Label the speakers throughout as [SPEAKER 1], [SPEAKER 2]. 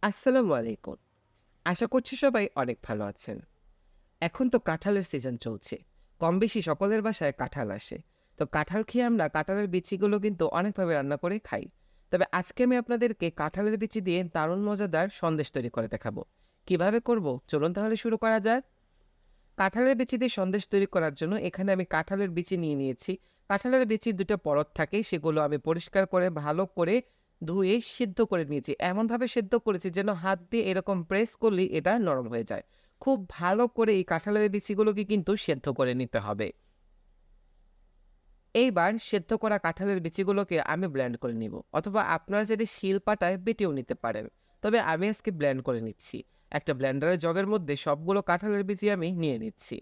[SPEAKER 1] আসসালামু আলাইকুম। আশা করছি সবাই অনেক ভালো আছেন। এখন তো কাঁঠালের সিজন চলছে। কম বেশি সকলের বাসায় কাঁঠাল আসে। তো কাঁঠাল খেয়ে আমরা কাঁঠালের বিচিগুলো কিন্তু অনেকভাবে রান্না করে খাই। তবে আজকে আমি আপনাদেরকে কাঁঠালের বিচি দিয়ে দারুণ মজাদার সন্দেশ তৈরি করে দেখাবো। কিভাবে করব? চলুন তাহলে শুরু করা যাক। কাঁঠালের বিচি দিয়ে সন্দেশ তৈরি করার জন্য এখানে আমি কাঁঠালের বিচি নিয়ে নিয়েছি। কাঁঠালের বিচির ২ টা পরত থাকে, সেগুলো আমি পরিষ্কার করে ভালো করে ধুয়ে সিদ্ধ করে নিয়েছি। এমনভাবে সিদ্ধ করেছি যেন হাত দিয়ে এরকম প্রেস করলেই এটা নরম হয়ে যায়। খুব ভালো করে এই কাঁঠালের বিচিগুলোকে কিন্তু সেদ্ধ করে নিতে হবে। এইবার সেদ্ধ করা কাঁঠালের বিচিগুলোকে আমি ব্লেন্ড করে নিব, অথবা আপনারা যদি শিলপাটায় বেটেও নিতে পারেন। তবে আমি আজকে ব্লেন্ড করে নিচ্ছি। একটা ব্লেন্ডারের জগের মধ্যে সবগুলো কাঁঠালের বিচি আমি নিয়ে নিচ্ছি।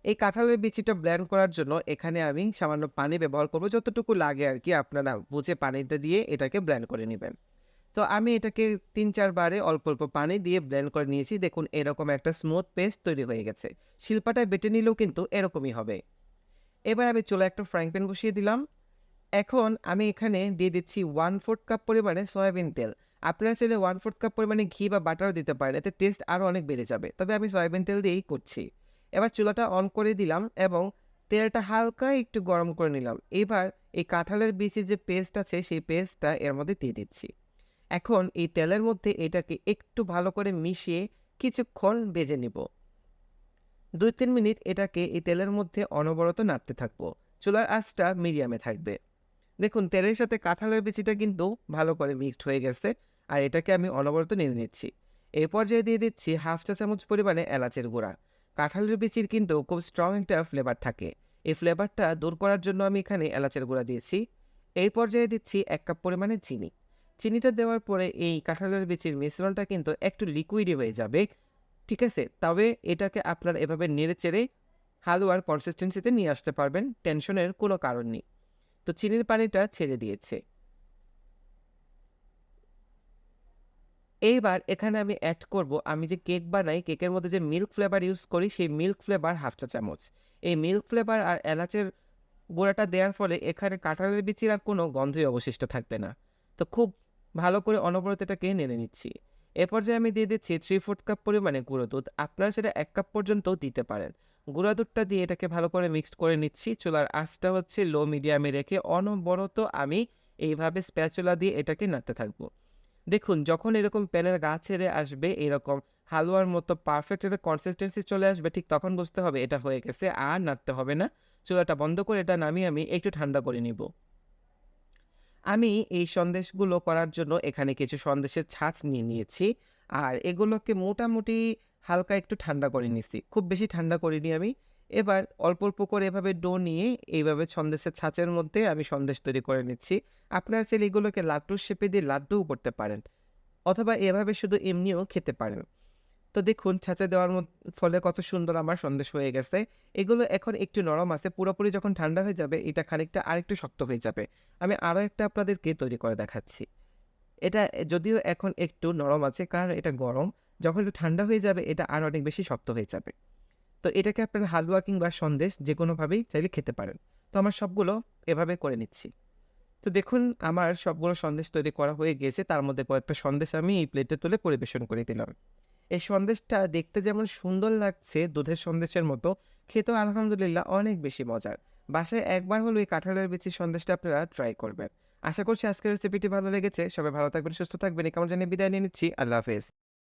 [SPEAKER 1] এই কাঁঠালের বিচিটা ব্লেন্ড করার জন্য এখানে আমি সামান্য পানি ব্যবহার করব, যতটুকু লাগে আরকি আপনারা বুঝে পানিটা দিয়ে এটাকে ব্লেন্ড করে নিবেন। তো আমি এটাকে ৩-৪ বারে অল্প, অল্প পানি দিয়ে ব্লেন্ড করে নিয়েছি। দেখুন এরকম একটা স্মুথ পেস্ট তৈরি হয়ে গেছে। শিলপাটায় বেটে নিলেও কিন্তু এরকমই হবে। এবার আমি চুলায় একটা ফ্রাইং প্যান বসিয়ে দিলাম। এখন আমি এখানে দিয়ে দিচ্ছি 1/4 কাপ পরিমাণে সয়াবিন তেল। আপনারা চাইলে 1/4 কাপ পরিমাণে ঘি বা বাটারও দিতে পারেন। এতে টেস্ট আরো অনেক বেড়ে যাবে। তবে আমি সয়াবিন তেল দিয়েই করছি। এবার চুলাটা অন করে দিলাম এবং তেলটা হালকা একটু গরম করে নিলাম। এবার এই কাঁঠালের বিচির যে পেস্ট আছে সেই পেস্টটা এর মধ্যে দিয়ে দিচ্ছি। এখন এই তেলের মধ্যে এটাকে একটু ভালো করে মিশিয়ে কিছুক্ষণ ভেজে নিব। ২-৩ মিনিট এটাকে এই তেলের মধ্যে অনবরত নাড়তে থাকবো। চুলার আঁচটা মিডিয়ামে থাকবে। দেখুন তেলের সাথে কাঁঠালের বিচিটা কিন্তু ভালো করে মিক্সড হয়ে গেছে। আর এটাকে আমি অনবরত নেড়ে নিচ্ছি। এই পর্যায়ে দিয়ে দিচ্ছি 1/2 চা চামচ পরিমাণে এলাচের গুঁড়া। কাঁঠালের বিচির কিন্তু খুব স্ট্রং একটা ফ্লেভার থাকে। এই ফ্লেভারটা দূর করার জন্য আমি এখানে এলাচের গুঁড়া দিয়েছি। এই পর্যায়ে দিচ্ছি ১ কাপ পরিমাণে চিনি। চিনিটা দেওয়ার পরে এই কাঁঠালের বিচির মিশ্রণটা কিন্তু একটু লিকুইডি হয়ে যাবে। ঠিক আছে? তবে এটাকে আপনারা এভাবে নেড়ে-চেড়ে হালুয়ার কনসিস্টেন্সিতে নিয়ে আসতে পারবেন। টেনশনের কোনো কারণ নেই। তো চিনির পানিটা ছেড়ে দিয়েছে। এইবার এখানে আমি এড করব, আমি যে কেক বানাই, কেকের মধ্যে যে মিল্ক ফ্লেভার ইউজ করি, সেই মিল্ক ফ্লেভার 1/2 চা চামচ। এই মিল্ক ফ্লেভার আর এলাচের গুঁড়াটা দেওয়ার ফলে এখানে কাঁঠালের বিচির আর কোনো গন্ধই অবশিষ্ট থাকবে না। তো খুব ভালো করে অনবরত এটাকে নেড়ে নিচ্ছি। এ পর্যায়ে আমি দিয়ে দিচ্ছি 3/4 কাপ পরিমাণে গুঁড়ো দুধ। আপনারা সেটা ১ কাপ পর্যন্তও দিতে পারেন। গুঁড়া দুধটা দিয়ে এটাকে ভালো করে মিক্সড করে নিচ্ছি। চুলার আঁচটা হচ্ছে লো মিডিয়ামে রেখে অনবরত আমি এইভাবে স্প্যাচুলা দিয়ে এটাকে নাড়তে থাকবো। দেখুন যখন এরকম প্যানের গা ছেড়ে আসবে, এরকম হালুয়ার মতো পারফেক্ট একটা কনসিস্টেন্সি চলে আসবে, ঠিক তখন বুঝতে হবে এটা হয়ে গেছে, আর নাড়তে হবে না। চুলাটা বন্ধ করে এটা নামিয়ে আমি একটু ঠান্ডা করে নিব। আমি এই সন্দেশগুলো করার জন্য এখানে কিছু সন্দেশের ছাঁচ নিয়ে নিয়েছি। আর এগুলোকে মোটামুটি হালকা একটু ঠান্ডা করে নিছি। খুব বেশি ঠান্ডা করিনি আমি। এবার অল্প, অল্প করে এভাবে ডো নিয়ে এইভাবে সন্দেশের ছাঁচের মধ্যে আমি সন্দেশ তৈরি করে নিচ্ছি। আপনারা চাইলে এগুলোকে লাড্ডুর শেপে দিয়ে লাড্ডুও করতে পারেন। অথবা এভাবে শুধু এমনিও খেতে পারেন। তো দেখুন ছাঁচে দেওয়ার ফলে কত সুন্দর আমার সন্দেশ হয়ে গেছে। এগুলো এখন একটু নরম আছে। পুরোপুরি যখন ঠান্ডা হয়ে যাবে এটা খানিকটা আরেকটু শক্ত হয়ে যাবে। আমি আরো একটা আপনাদেরকে তৈরি করে দেখাচ্ছি। এটা যদিও এখন একটু নরম আছে কারণ এটা গরম। যখন একটু ঠান্ডা হয়ে যাবে এটা আরো অনেক বেশি শক্ত হয়ে যাবে। তো এটাকে আপনারা হালুয়া কিংবা সন্দেশ যেকোনোভাবেই চাইলে খেতে পারেন। তো আমার সবগুলো এভাবে করে নিচ্ছি। তো দেখুন আমার সবগুলো সন্দেশ তৈরি করা হয়ে গিয়েছে। তার মধ্যে কয়েকটা সন্দেশ আমি এই প্লেটে তুলে পরিবেশন করে দিলাম। এই সন্দেশটা দেখতে যেমন সুন্দর লাগছে দুধের সন্দেশের মতো, খেতেও আলহামদুলিল্লাহ অনেক বেশি মজার। বাসায় একবার হলেও এই কাঁঠালের বিচির সন্দেশটা আপনারা ট্রাই করবেন। আশা করছি আজকের রেসিপিটি ভালো লেগেছে। সবাই ভালো থাকবেন, সুস্থ থাকবেন। এই কামনা জানিয়ে বিদায় নিয়ে নিচ্ছি। আল্লাহ হাফেজ।